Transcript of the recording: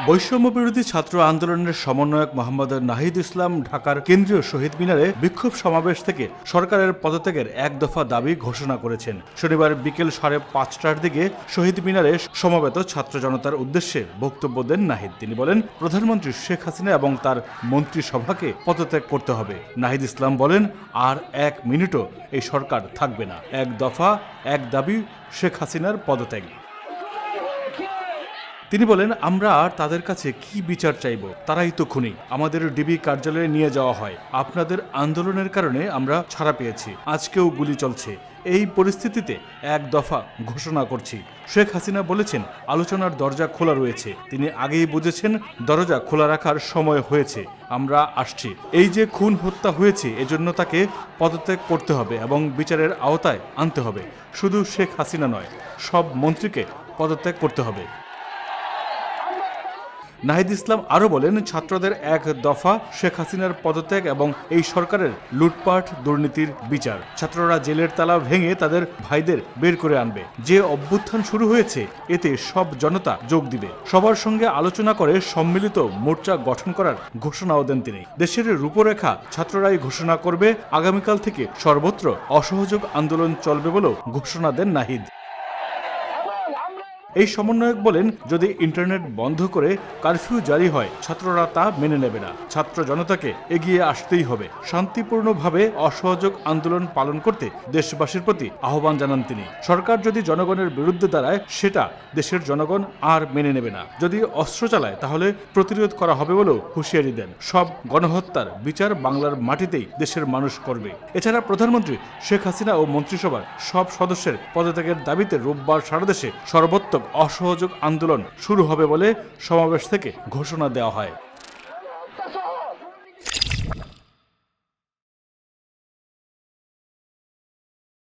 বৈষম্য বিরোধী ছাত্র আন্দোলনের সমন্বয়ক মোহাম্মদ নাহিদ ইসলাম ঢাকার কেন্দ্রীয় শহীদ মিনারে বিক্ষোভ সমাবেশ থেকে সরকারের পদত্যাগের এক দফা দাবি ঘোষণা করেছেন। শনিবার বিকেল 5:30টার দিকে শহীদ মিনারে সমবেত ছাত্র জনতার উদ্দেশ্যে বক্তব্য দেন নাহিদ। তিনি বলেন, প্রধানমন্ত্রী শেখ হাসিনা এবং তার মন্ত্রিসভাকে পদত্যাগ করতে হবে। নাহিদ ইসলাম বলেন, আর 1 মিনিটও এই সরকার থাকবে না। এক দফা এক দাবি, শেখ হাসিনার পদত্যাগ। তিনি বলেন, আমরা আর তাদের কাছে কি বিচার চাইব? তারাই তো খুনি। আমাদের ডিবি কার্যালয়ে নিয়ে যাওয়া হয়। আপনাদের আন্দোলনের কারণে আমরা ছাড়া পেয়েছি। আজকেও গুলি চলছে। এই পরিস্থিতিতে এক দফা ঘোষণা করছি। শেখ হাসিনা বলেছেন, আলোচনার দরজা খোলা রয়েছে। তিনি আগেই বুঝেছেন দরজা খোলা রাখার সময় হয়েছে। আমরা আসছি। এই যে খুন হত্যা হয়েছে, এজন্য তাকে পদত্যাগ করতে হবে এবং বিচারের আওতায় আনতে হবে। শুধু শেখ হাসিনা নয়, সব মন্ত্রীকে পদত্যাগ করতে হবে। নাহিদ ইসলাম আরও বলেন, ছাত্রদের এক দফা শেখ হাসিনার পদত্যাগ এবং এই সরকারের লুটপাট দুর্নীতির বিচার। ছাত্ররা জেলের তালা ভেঙে তাদের ভাইদের বের করে আনবে। যে অভ্যুত্থান শুরু হয়েছে, এতে সব জনতা যোগ দিবে। সবার সঙ্গে আলোচনা করে সম্মিলিত মোর্চা গঠন করার ঘোষণাও দেন তিনি। দেশের রূপরেখা ছাত্ররাই ঘোষণা করবে। আগামীকাল থেকে সর্বত্র অসহযোগ আন্দোলন চলবে বলেও ঘোষণা দেন নাহিদ। এই সমন্বয়ক বলেন, যদি ইন্টারনেট বন্ধ করে কারফিউ জারি হয়, ছাত্ররা তা মেনে নেবে না। ছাত্র জনতাকে এগিয়ে আসতেই হবে। শান্তিপূর্ণভাবে অসহযোগ আন্দোলন পালন করতে দেশবাসীর প্রতি আহ্বান জানান তিনি। সরকার যদি জনগণের বিরুদ্ধে দাঁড়ায়, সেটা দেশের জনগণ আর মেনে নেবে না। যদি অস্ত্র চালায়, তাহলে প্রতিরোধ করা হবে বলেও হুঁশিয়ারি দেন। সব গণহত্যার বিচার বাংলার মাটিতেই দেশের মানুষ করবে। এছাড়া প্রধানমন্ত্রী শেখ হাসিনা ও মন্ত্রিসভার সব সদস্যের পদত্যাগের দাবিতে রোববার সারা দেশে সর্বত্র অসহযোগ আন্দোলন শুরু হবে বলে সমাবেশ থেকে ঘোষণা দেওয়া হয়।